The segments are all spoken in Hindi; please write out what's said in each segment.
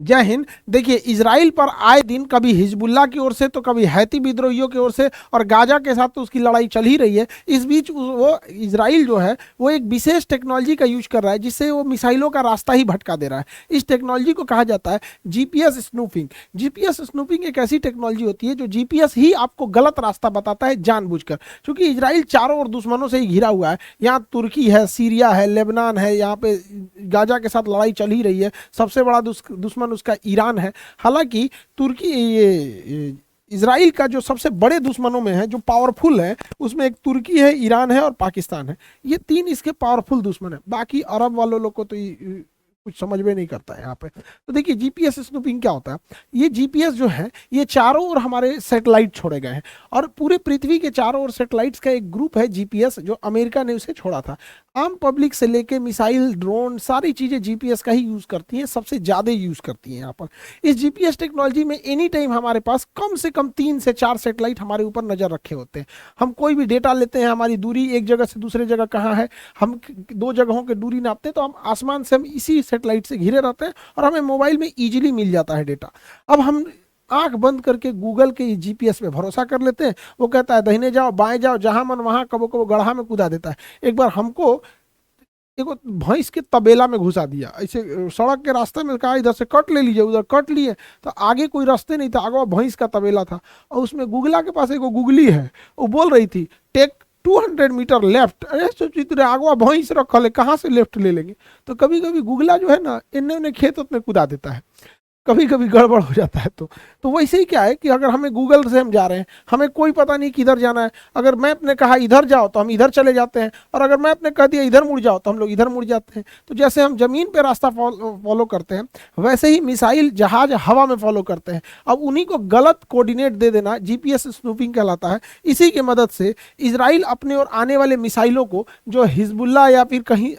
जय हिंद। देखिए, इजराइल पर आए दिन कभी हिजबुल्ला की ओर से तो कभी हैती विद्रोहियों की ओर से और गाजा के साथ तो उसकी लड़ाई चल ही रही है। इस बीच वो इजराइल जो है वो एक विशेष टेक्नोलॉजी का यूज कर रहा है जिससे वो मिसाइलों का रास्ता ही भटका दे रहा है। इस टेक्नोलॉजी को कहा जाता है जीपीएस स्नूपिंग। जीपीएस स्नूपिंग एक ऐसी टेक्नोलॉजी होती है जो जीपीएस ही आपको गलत रास्ता बताता है जानबूझकर, क्योंकि इजराइल चारों ओर दुश्मनों से ही घिरा हुआ है। यहाँ तुर्की है, सीरिया है, लेबनान है, यहाँ पे गाजा के साथ लड़ाई चल ही रही है। सबसे बड़ा दुश्मन उसका ईरान है। हालांकि तुर्की ये इसराइल का जो सबसे बड़े दुश्मनों में है, जो पावरफुल है, उसमें एक तुर्की है, ईरान है और पाकिस्तान है। ये तीन इसके पावरफुल दुश्मन है। बाकी अरब वालों लोग को तो कुछ समझ में नहीं करता है यहाँ पे। तो देखिए, जीपीएस स्नूपिंग क्या होता है। ये जीपीएस जो है ये चारों ओर हमारे सैटेलाइट छोड़े गए हैं और पूरे पृथ्वी के चारों ओर सैटेलाइट्स का एक ग्रुप है जीपीएस, जो अमेरिका ने उसे छोड़ा था। आम पब्लिक से लेके मिसाइल, ड्रोन, सारी चीजें जीपीएस का ही यूज करती हैं, सबसे ज्यादा यूज करती हैं यहाँ पर। इस जीपीएस टेक्नोलॉजी में एनी टाइम हमारे पास कम से कम 3 से 4 सैटेलाइट हमारे ऊपर नजर रखे होते हैं। हम कोई भी डेटा लेते हैं, हमारी दूरी एक जगह से दूसरे जगह कहाँ है, हम 2 जगहों की दूरी नापते हैं, तो हम आसमान से हम इसी सैटेलाइट से घिरे रहते हैं और हमें मोबाइल में इजीली मिल जाता है डेटा। अब हम आंख बंद करके गूगल के जीपीएस पे भरोसा कर लेते हैं। वो कहता है दाहिने जाओ, बाएं जाओ, जहां मन वहां, कबो कबो गड्ढा में कूदा देता है। एक बार हमको एक भैंस के तबेला में घुसा दिया, ऐसे सड़क के रास्ते में, कहा इधर से कट ले लीजिए, उधर कट लिए, तो आगे कोई रास्ते नहीं था, आगे भैंस का तबेला था और उसमें गुगला के पास एक गुगली है, वो बोल रही थी टेक 200 मीटर लेफ्ट। अरे सोची तुरे आगवा भैंस रखल है, कहाँ से लेफ्ट ले लेंगे। तो कभी कभी गुगला जो है ना, इन्हें उन्हें खेत में कूदा देता है, कभी कभी गड़बड़ हो जाता है। तो वैसे ही क्या है कि अगर हमें गूगल से हम जा रहे हैं, हमें कोई पता नहीं किधर जाना है, अगर मैप ने कहा इधर जाओ तो हम इधर चले जाते हैं, और अगर मैप ने कह दिया इधर मुड़ जाओ तो हम लोग इधर मुड़ जाते हैं। तो जैसे हम जमीन पे रास्ता फॉलो करते हैं, वैसे ही मिसाइल, जहाज हवा में फॉलो करते हैं। अब उन्हीं को गलत कोऑर्डिनेट दे देना जीपीएस स्नूपिंग कहलाता है। इसी की मदद से इसराइल अपने और आने वाले मिसाइलों को, जो हिजबुल्ला या फिर कहीं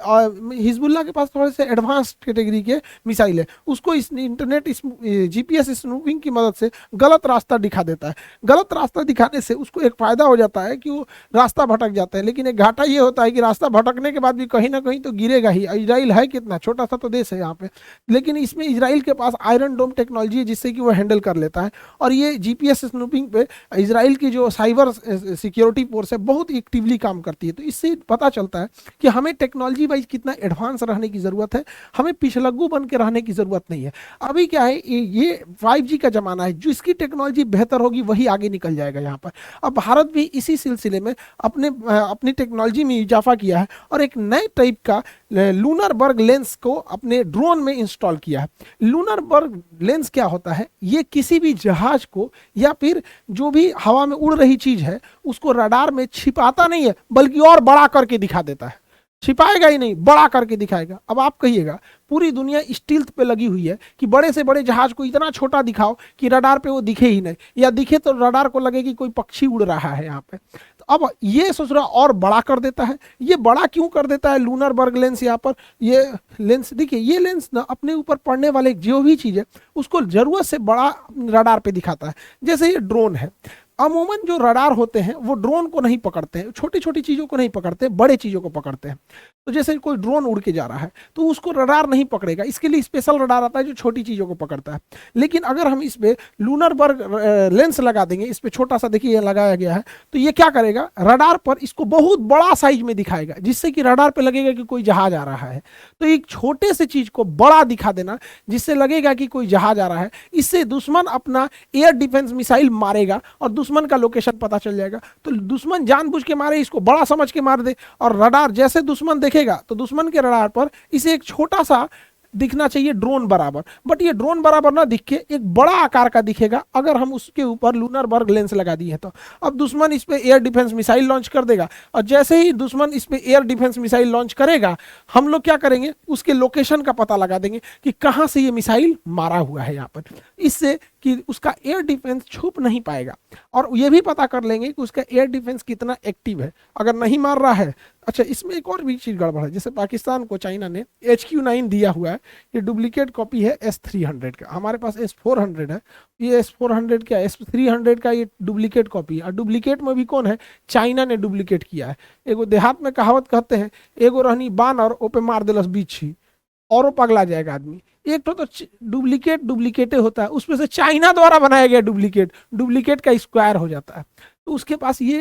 हिजबुल्ला के पास थोड़े से एडवांस कैटेगरी के मिसाइल है, उसको इस इंटरनेट जीपीएस स्नूपिंग की मदद से गलत रास्ता दिखा देता है। गलत रास्ता दिखाने से उसको एक फायदा हो जाता है कि वो रास्ता भटक जाता है, लेकिन एक घाटा ये होता है कि रास्ता भटकने के बाद भी कहीं ना कहीं तो गिरेगा ही। इजराइल है कितना छोटा सा तो देश है यहाँ पे, लेकिन इसमें इजराइल के पास आयरन डोम टेक्नोलॉजी है जिससे कि वो हैंडल कर लेता है। और ये जीपीएस स्नूपिंग पे इजराइल की जो साइबर सिक्योरिटी फोर्स है बहुत एक्टिवली काम करती है। तो इससे पता चलता है कि हमें टेक्नोलॉजी वाइज कितना एडवांस रहने की जरूरत है, हमें पिछलग्गू बन के रहने की जरूरत नहीं है। अभी क्या है, ये 5G का जमाना है, जिसकी टेक्नोलॉजी बेहतर होगी वही आगे निकल जाएगा यहाँ पर। अब भारत भी इसी सिलसिले में अपनी टेक्नोलॉजी में इजाफा किया है और एक नए टाइप का लूनर बर्ग लेंस को अपने ड्रोन में इंस्टॉल किया है। लूनर बर्ग लेंस क्या होता है, ये किसी भी जहाज को या फिर जो भी हवा में उड़ रही चीज है उसको रडार में छिपाता नहीं है, बल्कि और बड़ा करके दिखा देता है। छिपाएगा ही नहीं, बड़ा करके दिखाएगा। अब आप कहिएगा, पूरी दुनिया स्टील्थ पे लगी हुई है कि बड़े से बड़े जहाज को इतना छोटा दिखाओ कि रडार पे वो दिखे ही नहीं, या दिखे तो रडार को लगे कि कोई पक्षी उड़ रहा है यहाँ पे। तो अब ये सोच रहा और बड़ा कर देता है। ये बड़ा क्यों कर देता है लूनर बर्ग लेंस यहाँ पर? ये लेंस देखिए, ये लेंस ना अपने ऊपर पड़ने वाले जो भी चीज है उसको जरूरत से बड़ा रडार पे दिखाता है। जैसे ये ड्रोन है, अमूमन जो रडार होते हैं वो ड्रोन को नहीं पकड़ते हैं, छोटी छोटी चीजों को नहीं पकड़ते, बड़े चीजों को पकड़ते हैं। तो जैसे कोई ड्रोन उड़ के जा रहा है तो उसको रडार नहीं पकड़ेगा, इसके लिए स्पेशल रडार आता है जो छोटी चीजों को पकड़ता है। लेकिन अगर हम इस पे लूनर बर्ग लेंस लगा देंगे, इस पे छोटा सा देखिए लगाया गया है, तो ये क्या करेगा, रडार पर इसको बहुत बड़ा साइज में दिखाएगा, जिससे कि रडार पे लगेगा कि कोई जहाज आ रहा है। तो एक छोटे से चीज को बड़ा दिखा देना जिससे लगेगा कि कोई जहाज आ रहा है, इससे दुश्मन अपना एयर डिफेंस मिसाइल मारेगा और दुश्मन का लोकेशन पता चल जाएगा। तो दुश्मन जानबूझ के मारे, इसको बड़ा समझ के मार दे, और रडार जैसे दुश्मन देखेगा तो दुश्मन के रडार पर इसे एक छोटा सा दिखना चाहिए ड्रोन बराबर, बट ये ड्रोन बराबर ना दिख के एक बड़ा आकार का दिखेगा अगर हम उसके ऊपर लूनर बर्ग लेंस लगा दिए तो। अब दुश्मन इस पे एयर डिफेंस मिसाइल लॉन्च कर देगा, और जैसे ही दुश्मन इस पे एयर डिफेंस मिसाइल लॉन्च करेगा, हम लोग क्या करेंगे, उसके लोकेशन का पता लगा देंगे कि कहां से ये मिसाइल मारा हुआ है यहाँ पर, इससे कि उसका एयर डिफेंस छुप नहीं पाएगा। और ये भी पता कर लेंगे कि उसका एयर डिफेंस कितना एक्टिव है। अगर नहीं मार रहा है, अच्छा इसमें एक और भी चीज गड़बड़ है, जैसे पाकिस्तान को चाइना ने HQ9 दिया हुआ है, ये डुप्लीकेट कॉपी है S300 का, हमारे पास S400 है, ये S400 क्या S300 का ये डुप्लीकेट कॉपी है। और डुप्लीकेट में भी कौन है, चाइना ने डुप्लीकेट किया है। एगो देहात में कहावत कहते हैं, एगो रहनी बान और ओपे मार दिलस बीछी, औरों पगला जाएगा आदमी। एक तो डुप्लीकेटे होता है, उसमें से चाइना द्वारा बनाया गया डुप्लीकेट का स्क्वायर हो जाता है। तो उसके पास ये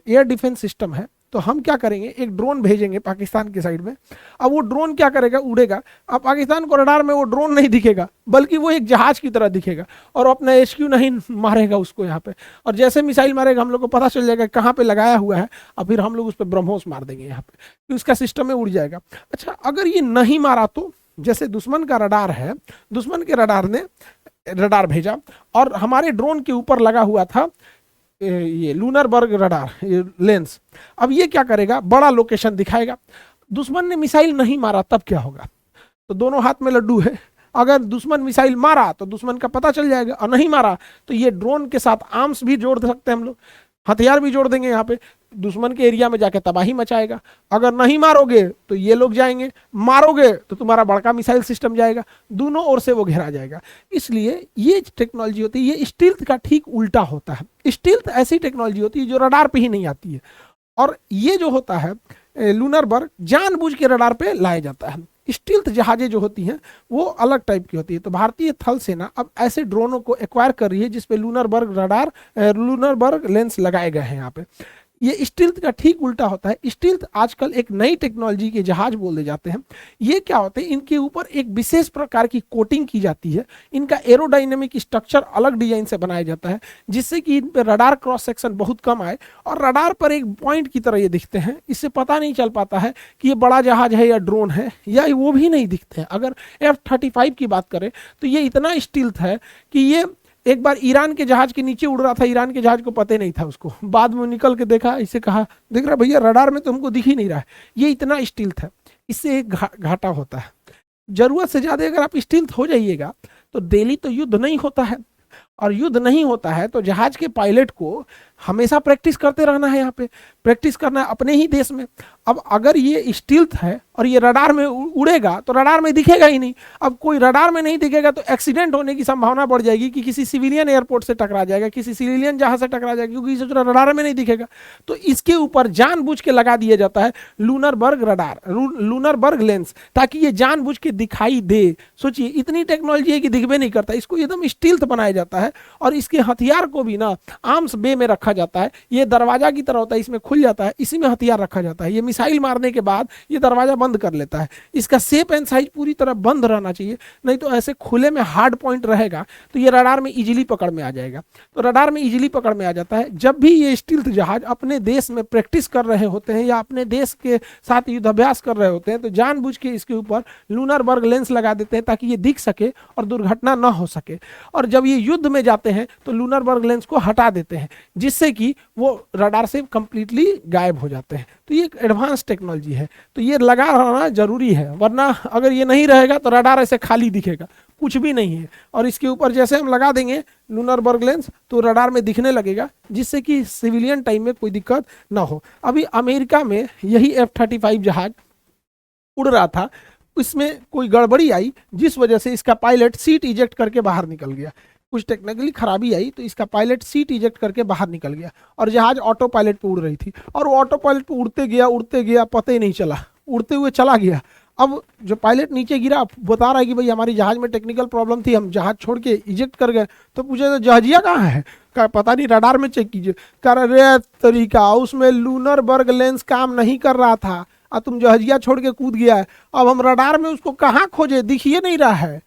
एयर डिफेंस सिस्टम है। तो हम क्या करेंगे, एक ड्रोन भेजेंगे पाकिस्तान की साइड में। अब वो ड्रोन क्या करेगा, उड़ेगा। अब पाकिस्तान को रडार में वो ड्रोन नहीं दिखेगा, बल्कि वो एक जहाज की तरह दिखेगा, और अपना एचक्यू नहीं मारेगा उसको यहाँ पे। और जैसे मिसाइल मारेगा हम लोग को पता चल जाएगा कहाँ पे लगाया हुआ है, और फिर हम लोग उस पर ब्रह्मोस मार देंगे यहाँ पे, तो उसका सिस्टम में उड़ जाएगा। अच्छा, अगर ये नहीं मारा तो, जैसे दुश्मन का रडार है, दुश्मन के रडार ने रडार भेजा और हमारे ड्रोन के ऊपर लगा हुआ था ये लूनरबर्ग रडार, ये लेंस। अब ये क्या करेगा, बड़ा लोकेशन दिखाएगा। दुश्मन ने मिसाइल नहीं मारा तब क्या होगा, तो दोनों हाथ में लड्डू है। अगर दुश्मन मिसाइल मारा तो दुश्मन का पता चल जाएगा, और नहीं मारा तो ये ड्रोन के साथ आर्म्स भी जोड़ सकते हैं हम लोग, हथियार भी जोड़ देंगे यहाँ पे, दुश्मन के एरिया में जाके तबाही मचाएगा। अगर नहीं मारोगे तो ये लोग जाएंगे, मारोगे तो तुम्हारा बड़का मिसाइल सिस्टम जाएगा, दोनों ओर से वो घेरा जाएगा। इसलिए ये टेक्नोलॉजी होती है, ये स्टील्थ का ठीक उल्टा होता है। स्टील्थ ऐसी टेक्नोलॉजी होती है जो रडार पे ही नहीं आती है, और ये जो होता है लूनरबर्ग जानबूझ के रडार पे लाया जाता है। स्टील्थ जहाजें जो होती हैं वो अलग टाइप की होती है। तो भारतीय थल सेना अब ऐसे ड्रोनों को एक्वायर कर रही है जिसपे लूनरबर्ग रडार, लूनरबर्ग लेंस लगाए गए हैं यहाँ पे। ये स्टील्थ का ठीक उल्टा होता है। स्टील्थ आजकल एक नई टेक्नोलॉजी के जहाज बोले जाते हैं। ये क्या होते हैं, इनके ऊपर एक विशेष प्रकार की कोटिंग की जाती है, इनका एरोडायनेमिक स्ट्रक्चर अलग डिजाइन से बनाया जाता है, जिससे कि इन पर रडार क्रॉस सेक्शन बहुत कम आए, और रडार पर एक पॉइंट की तरह ये दिखते हैं। इससे पता नहीं चल पाता है कि ये बड़ा जहाज है या ड्रोन है, या वो भी नहीं दिखते हैं। अगर F-35 की बात करें तो ये इतना स्टील्थ है कि ये एक बार ईरान के जहाज के नीचे उड़ रहा था, ईरान के जहाज को पता नहीं था उसको, बाद में निकल के देखा, इसे कहा देख रहा भैया रडार में तो हमको दिख ही नहीं रहा है। ये इतना स्टील्थ है, इससे एक घाटा होता है। जरूरत से ज्यादा अगर आप स्टील्थ हो जाइएगा तो डेली तो युद्ध नहीं होता है, और युद्ध नहीं होता है तो जहाज के पायलट को हमेशा प्रैक्टिस करते रहना है, यहाँ पे प्रैक्टिस करना है अपने ही देश में। अब अगर ये स्टील्थ है और ये रडार में उड़ेगा तो रडार में दिखेगा ही नहीं। अब कोई रडार में नहीं दिखेगा तो एक्सीडेंट होने की संभावना बढ़ जाएगी कि किसी सिविलियन एयरपोर्ट से टकरा जाएगा, किसी सिविलियन जहाज से टकरा जाएगा, क्योंकि इसे रडार में नहीं दिखेगा। तो इसके ऊपर जानबूझ के लगा दिया जाता है लूनरबर्ग रडार, लूनरबर्ग लेंस, ताकि ये जानबूझ के दिखाई दे। सोचिए इतनी टेक्नोलॉजी है कि दिखबे नहीं करता, इसको एकदम स्टील्थ बनाया जाता है। और इसके हथियार को भी ना आर्म्स बे में रखा जाता है। ये दरवाजा की तरह होता है, इसमें खुल जाता है, इसी में हथियार रखा जाता है। ये मिसाइल मारने के बाद ये दरवाजा बंद कर लेता है। इसका शेप एंड साइज पूरी तरह बंद रहना चाहिए, नहीं तो ऐसे खुले में हार्ड पॉइंट रहेगा तो ये रडार में इजीली पकड़ में आ जाएगा। तो रडार में इजीली पकड़ में आ जाता है। जब भी ये स्टील्थ जहाज अपने देश में प्रैक्टिस कर रहे होते हैं या अपने देश के साथ युद्धाभ्यास कर रहे होते हैं तो जानबूझ के इसके ऊपर लूनरबर्ग लेंस लगा देते हैं ताकि ये दिख सके और दुर्घटना न हो सके। और जब ये युद्ध में जाते हैं तो लूनरबर्ग लेंस को हटा देते हैं, जिससे कि वो रडार से कंप्लीटली गायब हो जाते हैं। तो ये एक एडवांस टेक्नोलॉजी है, तो ये लगा रहना जरूरी है, वरना अगर ये नहीं रहेगा तो रडार ऐसे खाली दिखेगा, कुछ भी नहीं है। और इसके ऊपर जैसे हम लगा देंगे लूनरबर्ग लेंस तो रडार में दिखने लगेगा, जिससे कि सिविलियन टाइम में कोई दिक्कत ना हो। अभी अमेरिका में यही F-35 जहाज उड़ रहा था, इसमें कोई गड़बड़ी आई जिस वजह से इसका पायलट सीट इजेक्ट करके बाहर निकल गया। कुछ टेक्निकली खराबी आई तो इसका पायलट सीट इजेक्ट करके बाहर निकल गया, और जहाज ऑटो पायलट पे उड़ रही थी, और वो ऑटो पायलट पे उड़ते गया पता ही नहीं चला, उड़ते हुए चला गया। अब जो पायलट नीचे गिरा बता रहा है कि भाई हमारी जहाज में टेक्निकल प्रॉब्लम थी, हम जहाज छोड़ के इजेक्ट कर गए। तो पूछे तो जहाजिया कहाँ है, का पता नहीं, रडार में चेक कीजिए। कर रहे तरीका उसमें लूनरबर्ग लेंस काम नहीं कर रहा था और तुम जहाजिया छोड़ के कूद गया है। अब हम रडार में उसको कहाँ खोजे, दिखिए नहीं रहा है।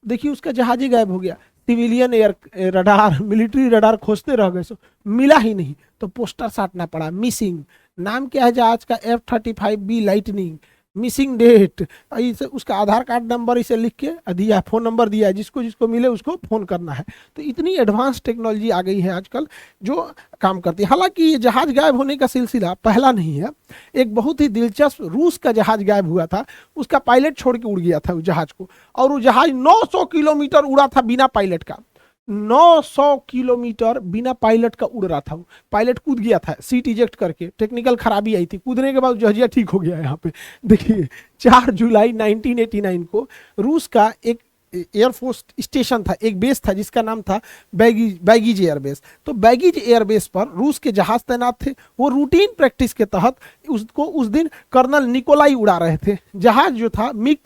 देखिए उसका जहाज ही गायब हो गया। Civilian air radar, military radar खोजते रह गए, सो मिला ही नहीं, तो पोस्टर साटना पड़ा, मिसिंग। नाम क्या है जहाज का, F-35B लाइटनिंग, मिसिंग डेट, इसे उसका आधार कार्ड नंबर इसे लिख के दिया, फोन नंबर दिया है, जिसको जिसको मिले उसको फोन करना है। तो इतनी एडवांस टेक्नोलॉजी आ गई है आजकल जो काम करती है। हालांकि ये जहाज गायब होने का सिलसिला पहला नहीं है। एक बहुत ही दिलचस्प रूस का जहाज गायब हुआ था, उसका पायलट छोड़ के उड़ गया था उस जहाज को, और वो जहाज 900 किलोमीटर उड़ा था बिना पायलट का। 900 किलोमीटर बिना पायलट का उड़ रहा था वो। पायलट कूद गया था सीट इजेक्ट करके, टेक्निकल खराबी आई थी, कूदने के बाद जहाजिया ठीक हो गया। यहाँ पे देखिए 4 जुलाई 1989 को रूस का एक एयरफोर्स स्टेशन था, एक बेस था जिसका नाम था बैगीज एयरबेस। तो बैगीज एयरबेस पर रूस के जहाज तैनात थे। वो रूटीन प्रैक्टिस के तहत उसको उस दिन कर्नल निकोलाई उड़ा रहे थे। जहाज जो था मिग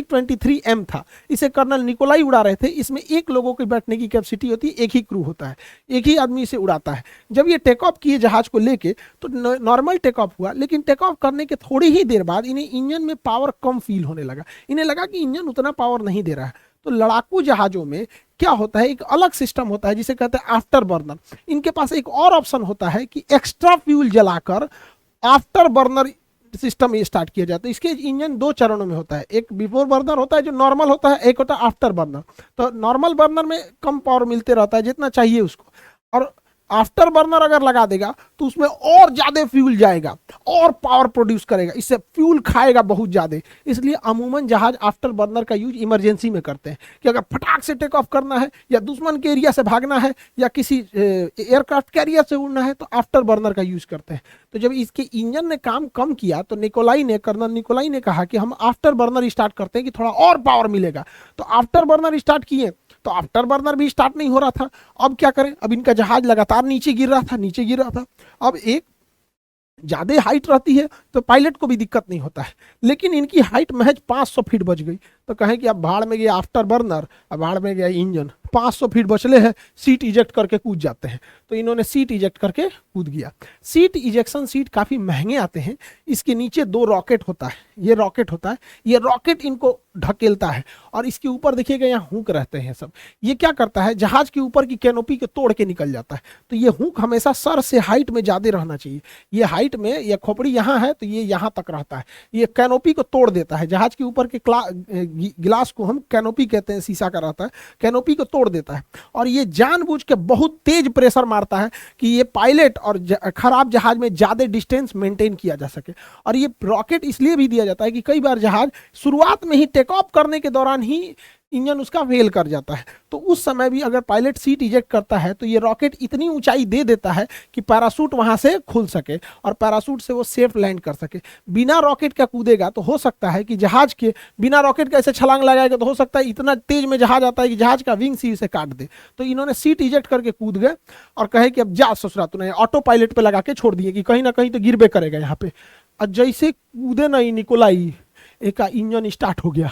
23M था, इसे कर्नल निकोलाई उड़ा रहे थे। इसमें एक लोगों की बैठने की कैपेसिटी होती है, एक ही क्रू होता है, एक ही आदमी इसे उड़ाता है। जब ये टेक ऑफ किए जहाज को लेके तो नॉर्मल टेक ऑफ हुआ, लेकिन टेक ऑफ करने के थोड़ी ही देर बाद इन्हें इंजन में पावर कम फील होने लगा। इन्हें लगा कि इंजन उतना पावर नहीं दे रहा है। तो लड़ाकू जहाजों में क्या होता है, एक अलग सिस्टम होता है जिसे कहते हैं आफ्टर बर्नर। इनके पास एक और ऑप्शन होता है कि एक्स्ट्रा फ्यूल जलाकर आफ्टर बर्नर सिस्टम ये स्टार्ट किया जाता है। इसके इंजन दो चरणों में होता है, एक बिफोर बर्नर होता है जो नॉर्मल होता है, एक होता है आफ्टर बर्नर। तो नॉर्मल बर्नर में कम पावर मिलते रहता है जितना चाहिए उसको, और आफ्टर बर्नर अगर लगा देगा तो उसमें और ज्यादा फ्यूल जाएगा और पावर प्रोड्यूस करेगा, इससे फ्यूल खाएगा बहुत ज्यादा। इसलिए अमूमन जहाज आफ्टर बर्नर का यूज इमरजेंसी में करते हैं कि अगर फटाक से टेक ऑफ करना है या दुश्मन के एरिया से भागना है या किसी एयरक्राफ्ट कैरियर से उड़ना है तो आफ्टर बर्नर का यूज करते हैं। तो जब इसके इंजन ने काम कम किया तो कर्नल निकोलाई ने कहा कि हम आफ्टर बर्नर स्टार्ट करते हैं कि थोड़ा और पावर मिलेगा। तो आफ्टर बर्नर स्टार्ट किए तो आफ्टर बर्नर भी स्टार्ट नहीं हो रहा था। अब क्या करें, अब इनका जहाज लगातार नीचे गिर रहा था। अब एक ज्यादा हाइट रहती है तो पायलट को भी दिक्कत नहीं होता है, लेकिन इनकी हाइट महज 500 फीट बच गई। तो कहें कि अब भाड़ में गया आफ्टर बर्नर, अब भाड़ में गया इंजन, 500 फीट बचले हैं, सीट इजेक्ट करके कूद जाते हैं। तो इन्होंने सीट इजेक्ट करके कूद गया। सीट इजेक्शन सीट काफ़ी महंगे आते हैं। इसके नीचे दो रॉकेट होता है, ये रॉकेट इनको ढकेलता है और इसके ऊपर देखिएगा यहाँ हुक रहते हैं सब। ये क्या करता है, जहाज के ऊपर की कैनोपी के तोड़ के निकल जाता है। तो ये हुक हमेशा सर से हाइट में ज़्यादा रहना चाहिए। ये हाइट में, ये खोपड़ी यहाँ है तो ये यहाँ तक रहता है, ये कैनोपी को तोड़ देता है। जहाज के ऊपर के गिलास को हम कैनोपी कहते हैं, शीशा का रहता है, कैनोपी को तोड़ देता है। और ये जानबूझ के बहुत तेज प्रेशर मारता है कि ये पायलट और खराब जहाज में ज्यादा डिस्टेंस मेंटेन किया जा सके। और ये रॉकेट इसलिए भी दिया जाता है कि कई बार जहाज शुरुआत में ही टेक ऑफ करने के दौरान ही इंजन उसका फेल कर जाता है, तो उस समय भी अगर पायलट सीट इजेक्ट करता है तो ये रॉकेट इतनी ऊंचाई दे देता है कि पैराशूट वहां से खुल सके और पैराशूट से वो सेफ लैंड कर सके। बिना रॉकेट का कूदेगा तो हो सकता है कि जहाज के बिना रॉकेट का ऐसे छलांग लगाएगा तो हो सकता है इतना तेज में जहाज आता है कि जहाज का विंग सी से काट दे। तो इन्होंने सीट इजेक्ट करके कूद गए और कहे कि अब जा ससुरा, तूने ऑटो पायलट पे लगा के छोड़ दिए कि कहीं ना कहीं तो गिरबे करेगा यहाँ पे। और जैसे कूदे नहीं निकोलाई, एक इंजन स्टार्ट हो गया,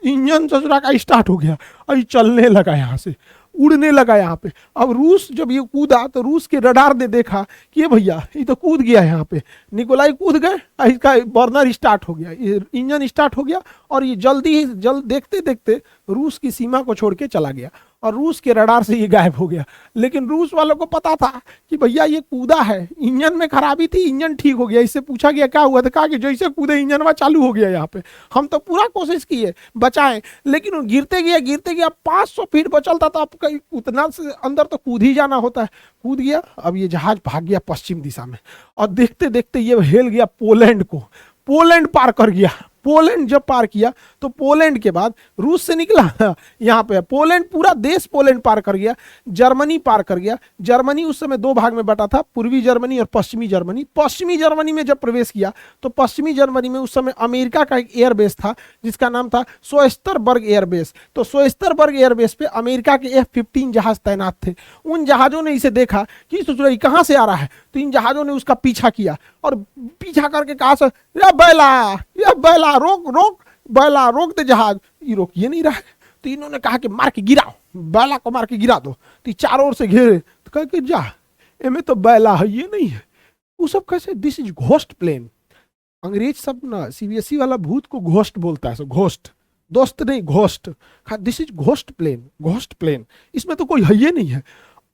इंजन ससुरा का स्टार्ट हो गया और चलने लगा, यहाँ से उड़ने लगा यहाँ पे। अब रूस जब ये कूदा तो रूस के रडार ने देखा कि ये भैया ये तो कूद गया यहाँ पे। निकोलाई कूद गए, इसका बर्नर स्टार्ट हो गया, ये इंजन स्टार्ट हो गया और ये जल्द देखते देखते रूस की सीमा को छोड़ के चला गया और रूस के रडार से ये गायब हो गया। लेकिन रूस वालों को पता था कि भैया ये कूदा है, इंजन में खराबी थी, इंजन ठीक हो गया। इससे पूछा गया क्या हुआ, तो कहा कि जैसे कूदे इंजन वह चालू हो गया यहाँ पे। हम तो पूरा कोशिश किए बचाएं, लेकिन वो गिरते गया 500 फीट बचल था, तो अब उतना से अंदर तो कूद ही जाना होता है। कूद गया, अब ये जहाज भाग गया पश्चिम दिशा में और देखते देखते ये हेल गया पोलैंड को। पोलैंड पार कर गया। पोलैंड जब पार किया तो पोलैंड के बाद रूस से निकला यहाँ पे पोलैंड, पूरा देश पोलैंड पार कर गया। जर्मनी पार कर गया। जर्मनी उस समय दो भाग में बटा था, पूर्वी जर्मनी और पश्चिमी जर्मनी। पश्चिमी जर्मनी में जब प्रवेश किया तो पश्चिमी जर्मनी में उस समय अमेरिका का एक एयरबेस था जिसका नाम था सोएस्टरबर्ग एयरबेस। तो सोएस्टरबर्ग एयरबेस पे अमेरिका के F-15 जहाज तैनात थे। उन जहाजों ने इसे देखा कि सोच कहाँ से आ रहा है, तो इन जहाजों ने उसका पीछा किया और पीछा करके कहा या बैला रोक बैला रोक दे जहाज, ये रोक ये नहीं रहा है। तो इन्होंने कहा कि मार के गिराओ, बैला को मार के गिरा दो। तो चारों ओर से घेरे, तो कहा कि जा एमे तो बैला है, ये नहीं है। वो सब कैसे, दिस इज घोस्ट प्लेन। अंग्रेज सब ना CBSE वाला भूत को घोस्ट बोलता है, घोस्ट, दोस्त नहीं ghost. This is ghost plane, इसमें तो कोई है ये नहीं है।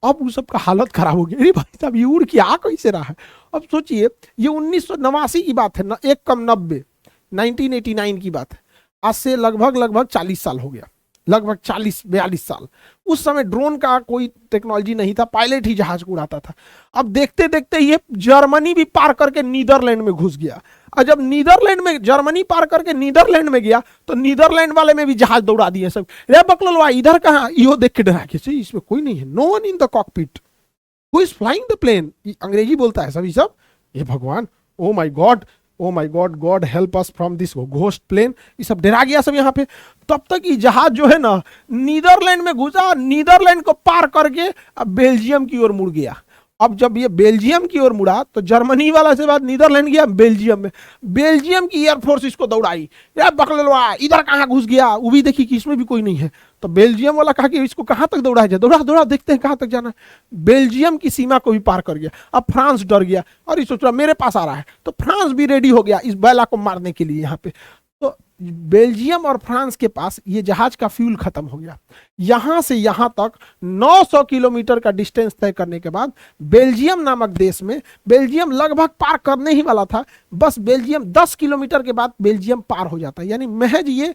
अब उस सबका हालत खराब हो गया, अरे भाई साहब ये उड़ के आ कैसे रहा है। अब सोचिए ये 1989 की बात है ना, 1 1989 की बात है। आज से लगभग 40 साल हो गया, लगभग 40-42 साल। उस समय ड्रोन का कोई टेक्नोलॉजी नहीं था, पायलट ही जहाज को उड़ाता था। अब देखते देखते ये जर्मनी भी पार करके नीदरलैंड में घुस गया। और जब जर्मनी पार करके नीदरलैंड में गया तो नीदरलैंड वाले में भी जहाज दौड़ा दिए सब। रे बकलवा इधर कहाँ, इहो देख के डरा के, इसमें कोई नहीं है, no one in the cockpit, who is flying the plane. अंग्रेजी बोलता है सभी सब, ये भगवान, oh my God, oh my God, God help us from this ghost plane, ये सब डरा गया सब यहाँ पे। तब तक ये जहाज जो है ना नीदरलैंड में घुसा, नीदरलैंड को पार करके अब बेल्जियम की ओर मुड़ गया। अब जब ये बेल्जियम की ओर मुड़ा तो जर्मनी वाला से बाद नीदरलैंड गया बेल्जियम में, बेल्जियम की एयरफोर्स इसको दौड़ाई, यार बकलवा इधर कहाँ घुस गया, वो भी देखी कि इसमें भी कोई नहीं है। तो बेल्जियम वाला कहा कि इसको कहाँ तक दौड़ाया जाए, दौड़ा दौड़ा देखते हैं कहाँ तक जाना है। बेल्जियम की सीमा को भी पार कर गया। अब फ्रांस डर गया और ये सोच रहा मेरे पास आ रहा है, तो फ्रांस भी रेडी हो गया इस बैला को मारने के लिए यहाँ पे। तो बेल्जियम और फ्रांस के पास ये जहाज का फ्यूल खत्म हो गया। यहां से यहां तक 900 किलोमीटर का डिस्टेंस तय करने के बाद बेल्जियम नामक देश में, बेल्जियम लगभग पार करने ही वाला था, बस बेल्जियम 10 किलोमीटर के बाद बेल्जियम पार हो जाता, यानी महज ये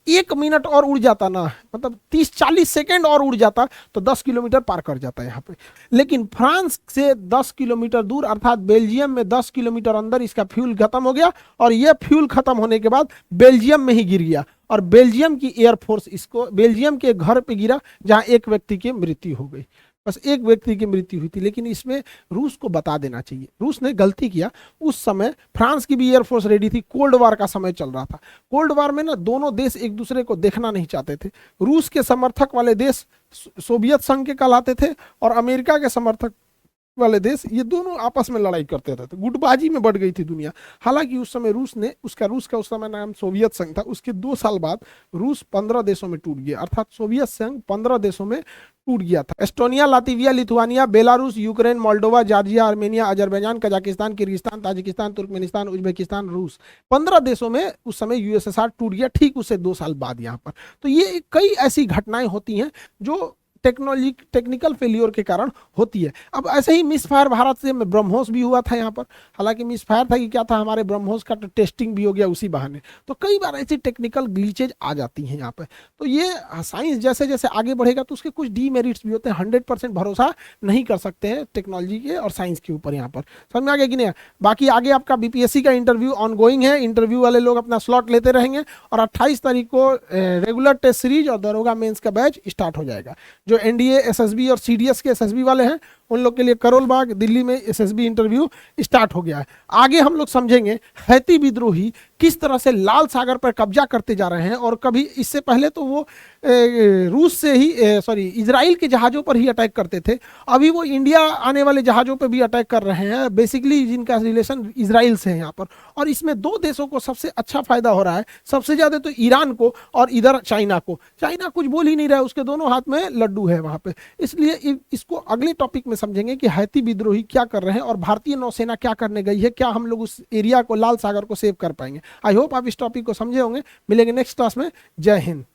1 मिनट और उड़ जाता ना, मतलब 30-40 सेकेंड और उड़ जाता तो 10 किलोमीटर पार कर जाता है यहाँ पे। लेकिन फ्रांस से 10 किलोमीटर दूर अर्थात बेल्जियम में 10 किलोमीटर अंदर इसका फ्यूल खत्म हो गया, और यह फ्यूल खत्म होने के बाद बेल्जियम में ही गिर गया, और बेल्जियम की एयरफोर्स इसको बेल्जियम के घर पे गिरा जहां एक व्यक्ति की मृत्यु हो गई। बस एक व्यक्ति की मृत्यु हुई थी। लेकिन इसमें रूस को बता देना चाहिए, रूस ने गलती किया। उस समय फ्रांस की भी एयरफोर्स रेडी थी, कोल्ड वार का समय चल रहा था। कोल्ड वार में ना दोनों देश एक दूसरे को देखना नहीं चाहते थे। रूस के समर्थक वाले देश सोवियत संघ के कहलाते थे, और अमेरिका के समर्थक वाले देश, ये दोनों आपस में लड़ाई करते रहते। गुटबाजी में बढ़ गई थी दुनिया। हालांकि उस समय रूस का उस समय नाम सोवियत संघ था। उसके 2 साल बाद रूस 15 देशों में टूट गया, अर्थात सोवियत संघ 15 देशों में टूट गया था। Estonia, Latvia, Lithuania, Belarus, Ukraine, Moldova, Georgia, Armenia, Azerbaijan, Kazakhstan, Kyrgyzstan, Tajikistan, Turkmenistan, Uzbekistan, रूस, 15 देशों में उस समय यूएसएसआर टूट गया, ठीक उससे 2 साल बाद यहाँ पर। तो ये कई ऐसी घटनाएं होती हैं जो टेक्निकल फेलियर के कारण होती है। अब ऐसे ही मिस फायर भारत से ब्रह्मोस भी हुआ था यहाँ पर। हालांकि मिस फायर था कि क्या था, हमारे ब्रह्मोस का तो टेस्टिंग भी हो गया उसी बहाने। तो कई बार ऐसी टेक्निकल ग्लिचेज आ जाती हैं यहाँ पे। तो ये साइंस जैसे जैसे आगे बढ़ेगा तो उसके कुछ डीमेरिट्स भी होते हैं। 100% भरोसा नहीं कर सकते हैं टेक्नोलॉजी के और साइंस के ऊपर यहाँ पर। समझ में आ गया कि नहीं? बाकी आगे आपका बीपीएससी का इंटरव्यू ऑनगोइंग है। इंटरव्यू वाले लोग अपना स्लॉट लेते रहेंगे, और 28 तारीख को रेगुलर टेस्ट सीरीज और दरोगा मेंस का बैच स्टार्ट हो जाएगा। जो एनडीए, एसएसबी और सीडीएस के एसएसबी वाले हैं उन लोग के लिए करोल बाग दिल्ली में एसएसबी इंटरव्यू स्टार्ट हो गया है। आगे हम लोग समझेंगे हैती विद्रोही किस तरह से लाल सागर पर कब्जा करते जा रहे हैं, और कभी इससे पहले तो वो रूस से ही इजराइल के जहाज़ों पर ही अटैक करते थे। अभी वो इंडिया आने वाले जहाज़ों पर भी अटैक कर रहे हैं, बेसिकली जिनका रिलेशन इजराइल से है यहाँ पर। और इसमें 2 देशों को सबसे अच्छा फायदा हो रहा है, सबसे ज़्यादा तो ईरान को और इधर चाइना को। चाइना कुछ बोल ही नहीं रहा है, उसके दोनों हाथ में लड्डू है वहाँ पे। इसलिए इसको अगले टॉपिक में समझेंगे कि हैती विद्रोही क्या कर रहे हैं और भारतीय नौसेना क्या करने गई है, क्या हम लोग उस एरिया को, लाल सागर को सेव कर पाएंगे। आई होप आप इस टॉपिक को समझे होंगे। मिलेंगे नेक्स्ट क्लास में। जय हिंद।